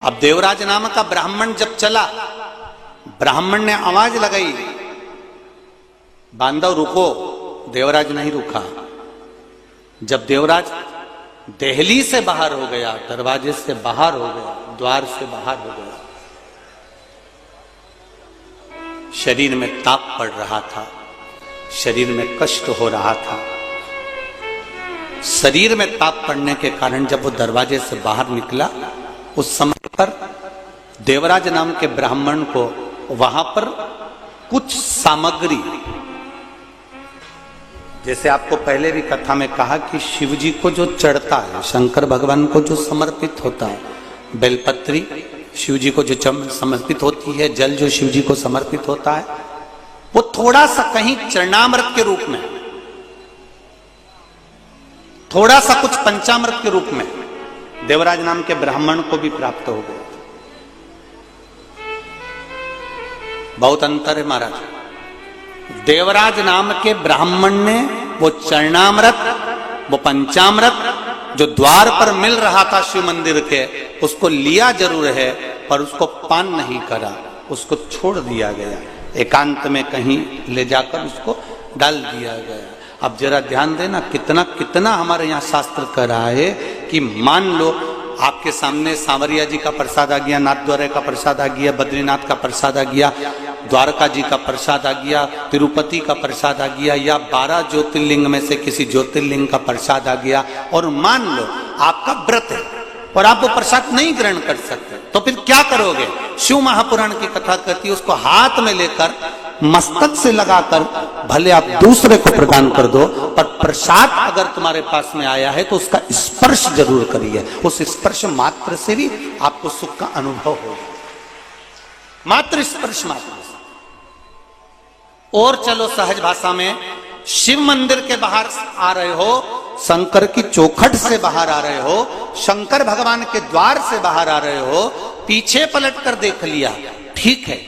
अब देवराज नाम का ब्राह्मण जब चला, ब्राह्मण ने आवाज लगाई, बांधव रुको। देवराज नहीं रुका। जब देवराज देहली से बाहर हो गया, दरवाजे से बाहर हो गया, द्वार से बाहर हो गया, शरीर में ताप पड़ रहा था, शरीर में कष्ट हो रहा था। शरीर में ताप पड़ने के कारण जब वो दरवाजे से बाहर निकला, उस समय पर देवराज नाम के ब्राह्मण को वहां पर कुछ सामग्री, जैसे आपको पहले भी कथा में कहा कि शिव जी को जो चढ़ता है, शंकर भगवान को जो समर्पित होता है, बेलपत्री शिव जी को जो समर्पित होती है, जल जो शिव जी को समर्पित होता है, वो थोड़ा सा कहीं चरणामृत के रूप में, थोड़ा सा कुछ पंचामृत के रूप में देवराज नाम के ब्राह्मण को भी प्राप्त हो गया। बहुत अंतर है महाराज। देवराज नाम के ब्राह्मण ने वो चरणामृत, वो पंचामृत जो द्वार पर मिल रहा था शिव मंदिर के, उसको लिया जरूर है पर उसको पान नहीं करा, उसको छोड़ दिया गया, एकांत में कहीं ले जाकर उसको डाल दिया गया। अब जरा ध्यान देना, कितना कितना हमारे यहाँ शास्त्र कह रहा है कि मान लो आपके सामने सांवरिया जी का प्रसाद आ गया, नाथद्वारा का प्रसाद आ गया, बद्रीनाथ का प्रसाद आ गया, द्वारका जी का प्रसाद आ गया, तिरुपति का प्रसाद आ गया, या 12 ज्योतिर्लिंग में से किसी ज्योतिर्लिंग का प्रसाद आ गया, और मान लो आपका व्रत है और आप वो प्रसाद नहीं ग्रहण कर सकते, तो फिर क्या करोगे? शिव महापुराण की कथा कहती है, उसको हाथ में लेकर मस्तक से लगाकर भले आप दूसरे को प्रदान कर दो, पर प्रसाद अगर तुम्हारे पास में आया है तो उसका स्पर्श जरूर करिए। उस स्पर्श मात्र से भी आपको सुख का अनुभव होगा, मात्र स्पर्श मात्र। और चलो सहज भाषा में, शिव मंदिर के बाहर आ रहे हो, शंकर की चौखट से बाहर आ रहे हो, शंकर भगवान के द्वार से बाहर आ रहे हो, पीछे पलट कर देख लिया, ठीक है।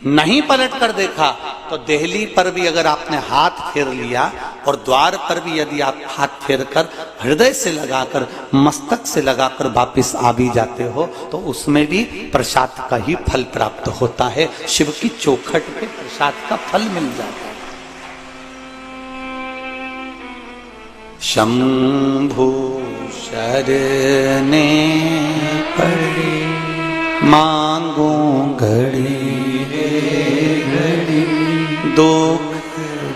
नहीं पलट कर देखा तो देहली पर भी अगर आपने हाथ फेर लिया और द्वार पर भी यदि आप हाथ फेर कर हृदय से लगाकर, मस्तक से लगाकर वापिस आ भी जाते हो, तो उसमें भी प्रसाद का ही फल प्राप्त होता है। शिव की चौखट पे प्रसाद का फल मिल जाता है। शंभु शरणे पड़े मांगू घड़ी घड़ी, दुख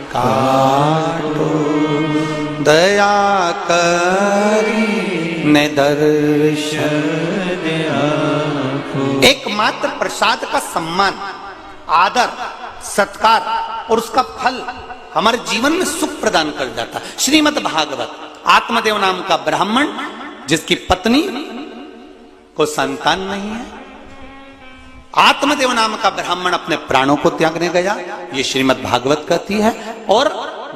काटो दया करी ने दर्शन। एकमात्र प्रसाद का सम्मान, आदर, सत्कार और उसका फल हमारे जीवन में सुख प्रदान कर जाता। श्रीमद् भागवत, आत्मदेव नाम का ब्राह्मण जिसकी पत्नी को संतान नहीं है, आत्मदेव नाम का ब्राह्मण अपने प्राणों को त्यागने गया, ये श्रीमद् भागवत कहती है। और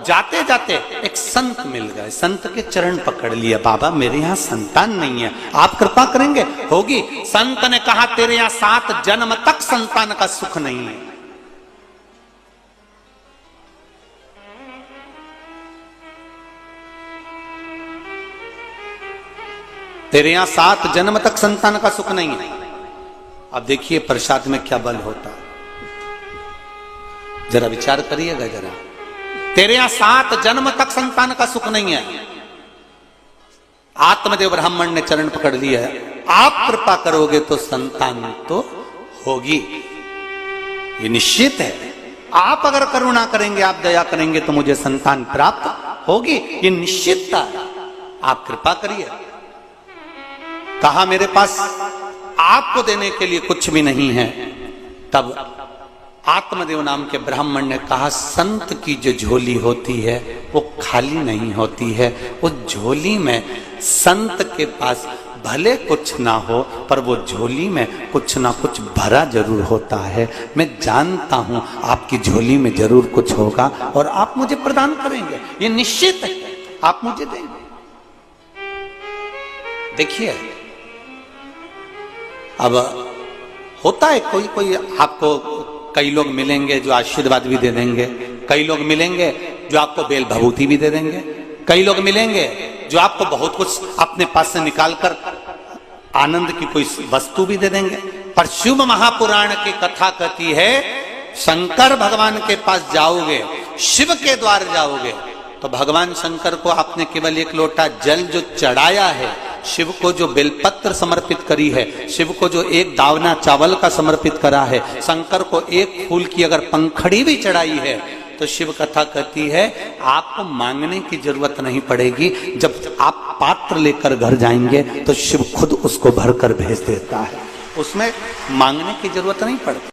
जाते जाते एक संत मिल गए, संत के चरण पकड़ लिया, बाबा मेरे यहाँ संतान नहीं है, आप कृपा करेंगे? होगी। संत ने कहा तेरे यहाँ 7 जन्म तक संतान का सुख नहीं है। तेरे यहां 7 जन्म तक संतान का सुख नहीं है। अब देखिए प्रसाद में क्या बल होता, जरा विचार करिएगा जरा। तेरे यहां 7 जन्म तक संतान का सुख नहीं है। आत्मदेव ब्राह्मण ने चरण पकड़ लिया है, आप कृपा करोगे तो संतान तो होगी, ये निश्चित है। आप अगर करुणा करेंगे, आप दया करेंगे तो मुझे संतान प्राप्त होगी, ये निश्चितता है। आप कृपा करिए। कहा मेरे पास आपको देने के लिए कुछ भी नहीं है। तब आत्मदेव नाम के ब्राह्मण ने कहा, संत की जो झोली होती है वो खाली नहीं होती है, उस झोली में संत के पास भले कुछ ना हो पर वो झोली में कुछ ना कुछ भरा जरूर होता है। मैं जानता हूं आपकी झोली में जरूर कुछ होगा और आप मुझे प्रदान करेंगे, ये निश्चित है, आप मुझे देंगे। देखिए अब होता है, कोई कोई आपको, कई लोग मिलेंगे जो आशीर्वाद भी दे देंगे, कई लोग मिलेंगे जो आपको बेल भभूति भी दे देंगे, कई लोग मिलेंगे जो आपको बहुत कुछ अपने पास से निकाल कर आनंद की कोई वस्तु भी दे देंगे। पर शिव महापुराण की कथा कहती है शंकर भगवान के पास जाओगे, शिव के द्वार जाओगे, तो भगवान शंकर को आपने केवल एक लोटा जल जो चढ़ाया है, शिव को जो बेलपत्र समर्पित करी है, शिव को जो एक दावना चावल का समर्पित करा है, शंकर को एक फूल की अगर पंखड़ी भी चढ़ाई है, तो शिव कथा कहती है आपको मांगने की जरूरत नहीं पड़ेगी। जब आप पात्र लेकर घर जाएंगे तो शिव खुद उसको भरकर भेज देता है, उसमें मांगने की जरूरत नहीं पड़ती।